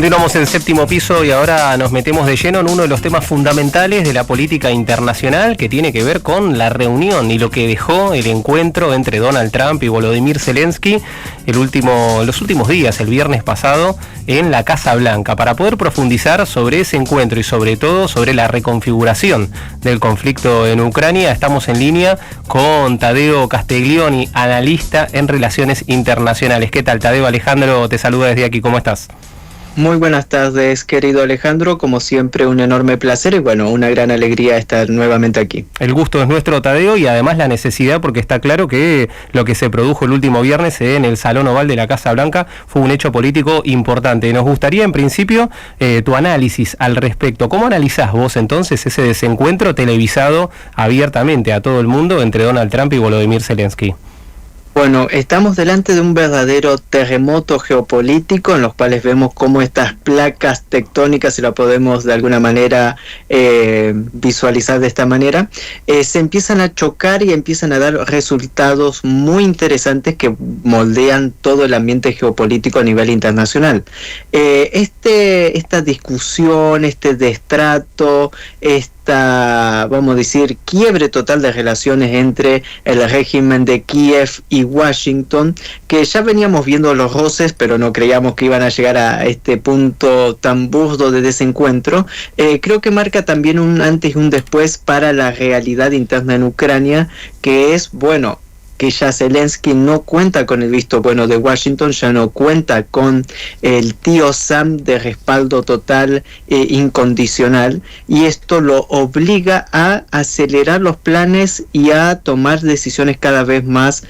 Continuamos en Séptimo Piso y ahora nos metemos de lleno en uno de los temas fundamentales de la política internacional, que tiene que ver con la reunión y lo que dejó el encuentro entre Donald Trump y Volodymyr Zelensky los últimos días, el viernes pasado, en la Casa Blanca. Para poder profundizar sobre ese encuentro y sobre todo sobre la reconfiguración del conflicto en Ucrania, estamos en línea con Tadeo Castiglioni, analista en relaciones internacionales. ¿Qué tal, Tadeo? Alejandro te saluda desde aquí, ¿cómo estás? Muy buenas tardes, querido Alejandro. Como siempre, un enorme placer y una gran alegría estar nuevamente aquí. El gusto es nuestro, Tadeo, y además la necesidad, porque está claro que lo que se produjo el último viernes en el Salón Oval de la Casa Blanca fue un hecho político importante. Nos gustaría, en principio, tu análisis al respecto. ¿Cómo analizás vos entonces ese desencuentro televisado abiertamente a todo el mundo entre Donald Trump y Volodymyr Zelensky? Bueno, estamos delante de un verdadero terremoto geopolítico en los cuales vemos cómo estas placas tectónicas, si la podemos de alguna manera visualizar de esta manera, se empiezan a chocar y empiezan a dar resultados muy interesantes que moldean todo el ambiente geopolítico a nivel internacional. Esta discusión, este destrato, vamos a decir, quiebre total de relaciones entre el régimen de Kiev y Washington, que ya veníamos viendo los roces, pero no creíamos que iban a llegar a este punto tan burdo de desencuentro. Creo que marca también un antes y un después para la realidad interna en Ucrania, que es, que ya Zelensky no cuenta con el visto bueno de Washington, ya no cuenta con el tío Sam de respaldo total e incondicional, y esto lo obliga a acelerar los planes y a tomar decisiones cada vez más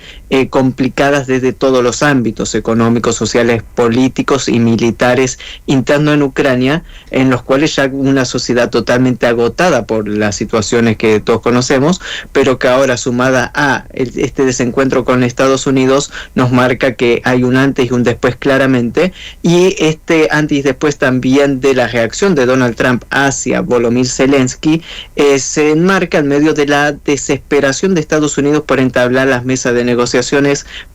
complicadas desde todos los ámbitos económicos, sociales, políticos y militares internos en Ucrania, en los cuales ya una sociedad totalmente agotada por las situaciones que todos conocemos, pero que ahora, sumada a este desencuentro con Estados Unidos, nos marca que hay un antes y un después claramente, y este antes y después también de la reacción de Donald Trump hacia Volodymyr Zelensky se enmarca en medio de la desesperación de Estados Unidos por entablar las mesas de negociaciones,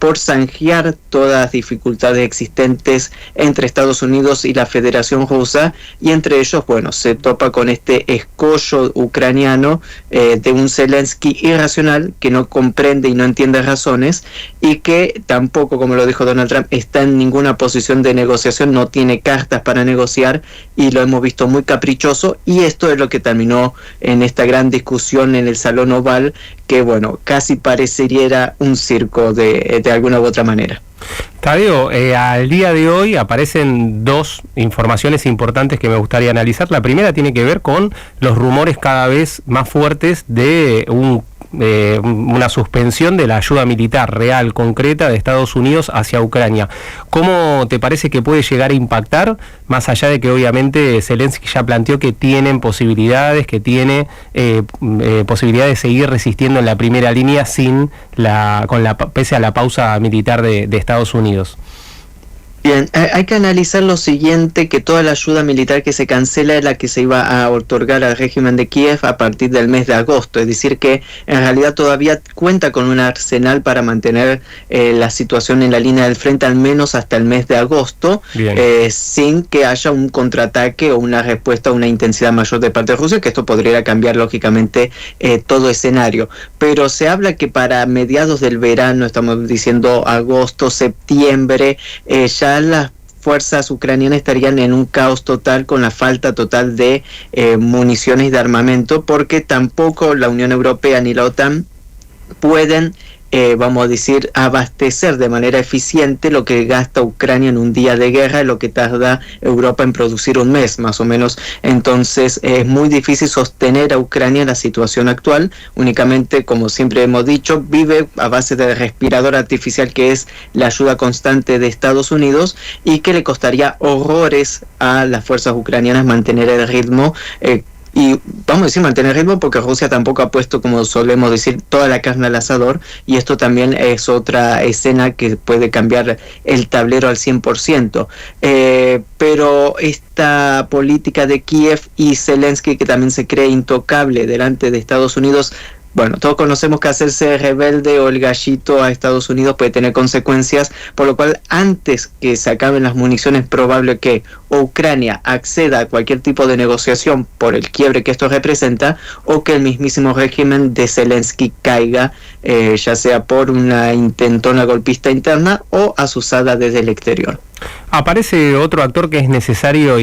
por zanjear todas las dificultades existentes entre Estados Unidos y la Federación Rusa, y entre ellos, se topa con este escollo ucraniano de un Zelensky irracional que no comprende y no entiende razones, y que tampoco, como lo dijo Donald Trump, está en ninguna posición de negociación, no tiene cartas para negociar, y lo hemos visto muy caprichoso, y esto es lo que terminó en esta gran discusión en el Salón Oval, que casi parecería un circo de alguna u otra manera. Tadeo, al día de hoy aparecen dos informaciones importantes que me gustaría analizar. La primera tiene que ver con los rumores cada vez más fuertes de una suspensión de la ayuda militar real, concreta, de Estados Unidos hacia Ucrania. ¿Cómo te parece que puede llegar a impactar, más allá de que obviamente Zelensky ya planteó que tienen posibilidades, que tiene posibilidad de seguir resistiendo en la primera línea pese a la pausa militar de Estados Unidos? Bien, hay que analizar lo siguiente, que toda la ayuda militar que se cancela es la que se iba a otorgar al régimen de Kiev a partir del mes de agosto, es decir que en realidad todavía cuenta con un arsenal para mantener la situación en la línea del frente al menos hasta el mes de agosto, sin que haya un contraataque o una respuesta a una intensidad mayor de parte de Rusia, que esto podría cambiar lógicamente todo escenario. Pero se habla que para mediados del verano, estamos diciendo agosto, septiembre, ya las fuerzas ucranianas estarían en un caos total, con la falta total de municiones y de armamento, porque tampoco la Unión Europea ni la OTAN pueden vamos a decir, abastecer de manera eficiente lo que gasta Ucrania en un día de guerra, lo que tarda Europa en producir un mes, más o menos. Entonces es muy difícil sostener a Ucrania en la situación actual. Únicamente, como siempre hemos dicho, vive a base de respirador artificial, que es la ayuda constante de Estados Unidos, y que le costaría horrores a las fuerzas ucranianas mantener el ritmo, y vamos a decir mantener ritmo, porque Rusia tampoco ha puesto, como solemos decir, toda la carne al asador, y esto también es otra escena que puede cambiar el tablero al 100%. Pero esta política de Kiev y Zelensky, que también se cree intocable delante de Estados Unidos, bueno, todos conocemos que hacerse rebelde o el gallito a Estados Unidos puede tener consecuencias, por lo cual antes que se acaben las municiones es probable que o Ucrania acceda a cualquier tipo de negociación por el quiebre que esto representa, o que el mismísimo régimen de Zelensky caiga, ya sea por una intentona golpista interna o azuzada desde el exterior. Aparece otro actor que es necesario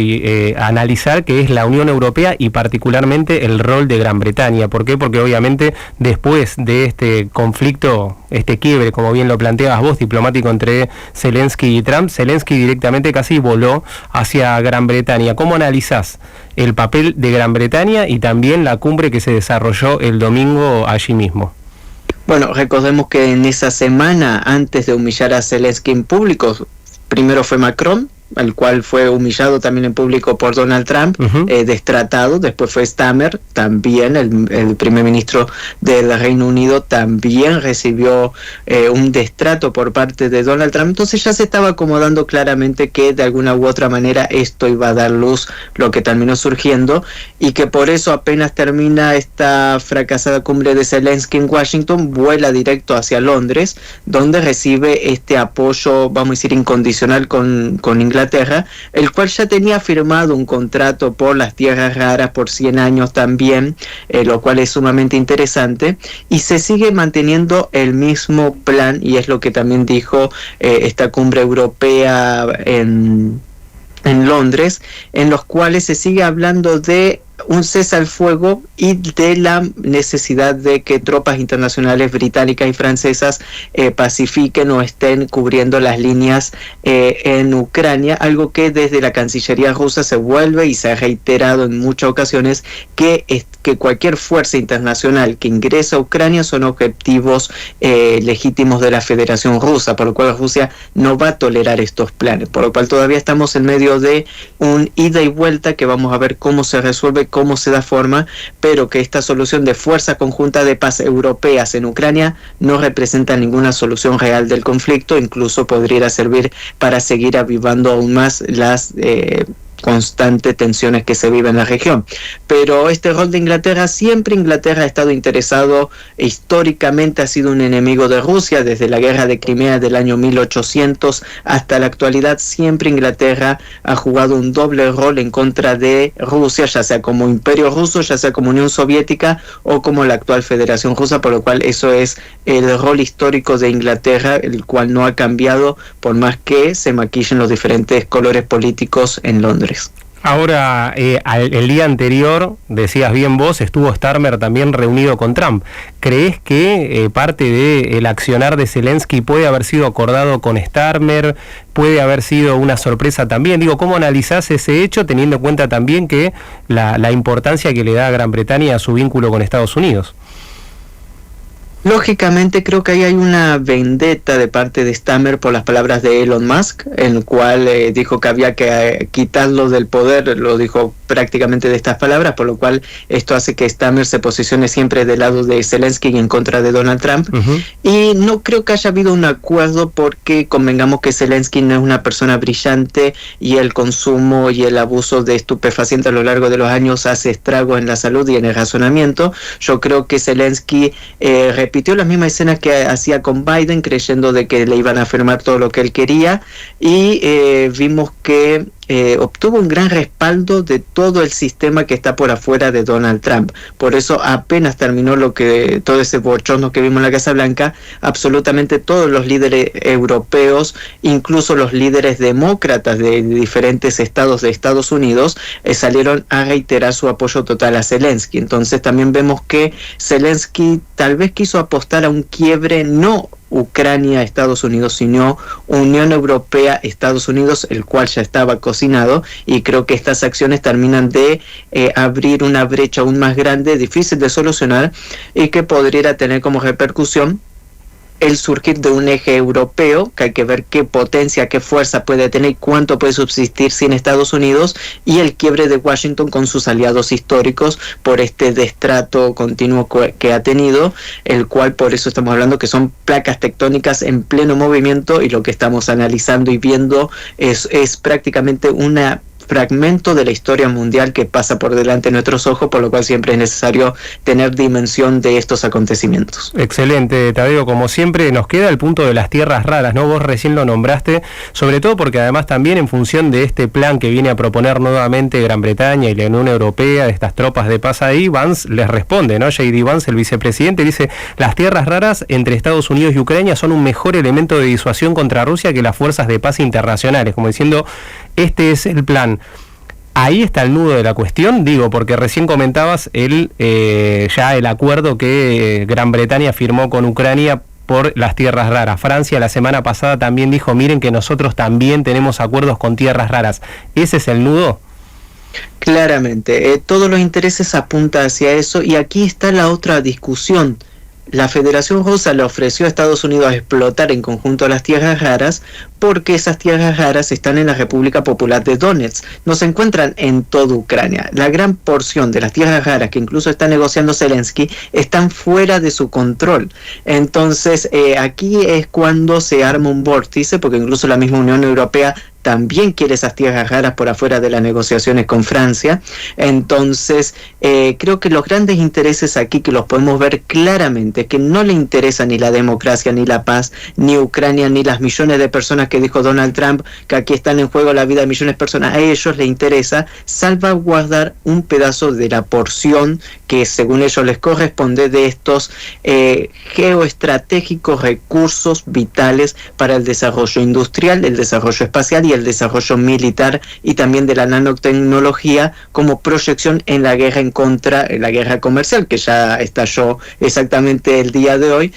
analizar, que es la Unión Europea y particularmente el rol de Gran Bretaña. ¿Por qué? Porque obviamente después de este conflicto, este quiebre, como bien lo planteabas vos, diplomático entre Zelensky y Trump, Zelensky directamente casi voló hacia Gran Bretaña. ¿Cómo analizás el papel de Gran Bretaña y también la cumbre que se desarrolló el domingo allí mismo? Bueno, recordemos que en esa semana, antes de humillar a Zelensky en público, primero fue Macron, el cual fue humillado también en público por Donald Trump, destratado. Después fue Starmer, también el primer ministro del Reino Unido, también recibió un destrato por parte de Donald Trump. Entonces ya se estaba acomodando claramente que de alguna u otra manera esto iba a dar luz, lo que terminó surgiendo, y que por eso apenas termina esta fracasada cumbre de Zelensky en Washington, vuela directo hacia Londres, donde recibe este apoyo, vamos a decir, incondicional con Inglaterra, el cual ya tenía firmado un contrato por las tierras raras por 100 años también, lo cual es sumamente interesante, y se sigue manteniendo el mismo plan, y es lo que también dijo esta cumbre europea en Londres, en los cuales se sigue hablando de un cese al fuego y de la necesidad de que tropas internacionales británicas y francesas pacifiquen o estén cubriendo las líneas en Ucrania, algo que desde la Cancillería rusa se vuelve y se ha reiterado en muchas ocasiones, que cualquier fuerza internacional que ingresa a Ucrania son objetivos legítimos de la Federación Rusa, por lo cual Rusia no va a tolerar estos planes, por lo cual todavía estamos en medio de un ida y vuelta que vamos a ver cómo se resuelve, cómo se da forma, pero que esta solución de fuerza conjunta de paz europeas en Ucrania no representa ninguna solución real del conflicto, incluso podría servir para seguir avivando aún más las constantes tensiones que se viven en la región. Pero este rol de Inglaterra, siempre Inglaterra ha estado interesado, históricamente ha sido un enemigo de Rusia, desde la guerra de Crimea del año 1800 hasta la actualidad. Siempre Inglaterra ha jugado un doble rol en contra de Rusia, ya sea como Imperio Ruso, ya sea como Unión Soviética o como la actual Federación Rusa, por lo cual eso es el rol histórico de Inglaterra, el cual no ha cambiado por más que se maquillen los diferentes colores políticos en Londres. Ahora, el día anterior, decías bien vos, estuvo Starmer también reunido con Trump. ¿Crees que parte del accionar de Zelensky puede haber sido acordado con Starmer? ¿Puede haber sido una sorpresa también? Digo, ¿cómo analizás ese hecho teniendo en cuenta también que la importancia que le da a Gran Bretaña a su vínculo con Estados Unidos? Lógicamente creo que ahí hay una vendetta de parte de Starmer por las palabras de Elon Musk, en el cual dijo que había que quitarlo del poder, lo dijo prácticamente de estas palabras, por lo cual esto hace que Starmer se posicione siempre del lado de Zelensky y en contra de Donald Trump. Y no creo que haya habido un acuerdo, porque convengamos que Zelensky no es una persona brillante y el consumo y el abuso de estupefacientes a lo largo de los años hace estragos en la salud y en el razonamiento. Yo creo que Zelensky repitió las mismas escenas que hacía con Biden, creyendo de que le iban a firmar todo lo que él quería, y vimos que obtuvo un gran respaldo de todo el sistema que está por afuera de Donald Trump. Por eso apenas terminó todo ese bochorno que vimos en la Casa Blanca, absolutamente todos los líderes europeos, incluso los líderes demócratas de diferentes estados de Estados Unidos, salieron a reiterar su apoyo total a Zelensky. Entonces también vemos que Zelensky tal vez quiso apostar a un quiebre, no Ucrania, Estados Unidos, sino Unión Europea, Estados Unidos, el cual ya estaba cocinado, y creo que estas acciones terminan de abrir una brecha aún más grande, difícil de solucionar, y que podría tener como repercusión el surgir de un eje europeo, que hay que ver qué potencia, qué fuerza puede tener y cuánto puede subsistir sin Estados Unidos, y el quiebre de Washington con sus aliados históricos por este destrato continuo que ha tenido, el cual por eso estamos hablando que son placas tectónicas en pleno movimiento, y lo que estamos analizando y viendo es prácticamente una fragmento de la historia mundial que pasa por delante de nuestros ojos, por lo cual siempre es necesario tener dimensión de estos acontecimientos. Excelente, Tadeo, como siempre nos queda el punto de las tierras raras, ¿no? Vos recién lo nombraste, sobre todo porque además también en función de este plan que viene a proponer nuevamente Gran Bretaña y la Unión Europea, de estas tropas de paz ahí, Vance les responde, ¿no? J.D. Vance, el vicepresidente, dice: las tierras raras entre Estados Unidos y Ucrania son un mejor elemento de disuasión contra Rusia que las fuerzas de paz internacionales, como diciendo, este es el plan. Ahí está el nudo de la cuestión, digo, porque recién comentabas ya el acuerdo que Gran Bretaña firmó con Ucrania por las tierras raras. Francia la semana pasada también dijo: miren que nosotros también tenemos acuerdos con tierras raras. ¿Ese es el nudo? Claramente, todos los intereses apuntan hacia eso, y aquí está la otra discusión. La Federación Rusa le ofreció a Estados Unidos explotar en conjunto las tierras raras porque esas tierras raras están en la República Popular de Donetsk, no se encuentran en toda Ucrania. La gran porción de las tierras raras que incluso está negociando Zelensky están fuera de su control. Entonces aquí es cuando se arma un vórtice, porque incluso la misma Unión Europea también quiere esas tierras raras por afuera de las negociaciones con Francia. Entonces creo que los grandes intereses aquí, que los podemos ver claramente, que no le interesa ni la democracia, ni la paz, ni Ucrania, ni las millones de personas que dijo Donald Trump, que aquí están en juego la vida de millones de personas. A ellos les interesa salvaguardar un pedazo de la porción que según ellos les corresponde de estos geoestratégicos recursos vitales para el desarrollo industrial, el desarrollo espacial y el desarrollo militar, y también de la nanotecnología como proyección en la guerra la guerra comercial que ya estalló exactamente el día de hoy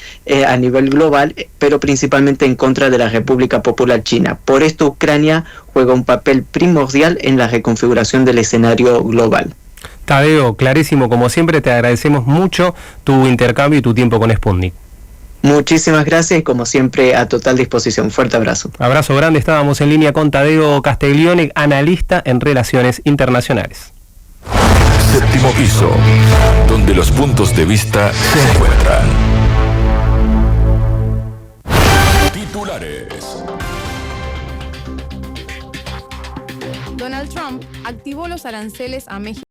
a nivel global, pero principalmente en contra de la República Popular China. Por esto Ucrania juega un papel primordial en la reconfiguración del escenario global. Tadeo, clarísimo, como siempre te agradecemos mucho tu intercambio y tu tiempo con Sputnik. Muchísimas gracias y como siempre a total disposición. Fuerte abrazo. Abrazo grande, estábamos en línea con Tadeo Castiglione, analista en relaciones internacionales. Séptimo piso, donde los puntos de vista se encuentran. Titulares. Donald Trump activó los aranceles a México.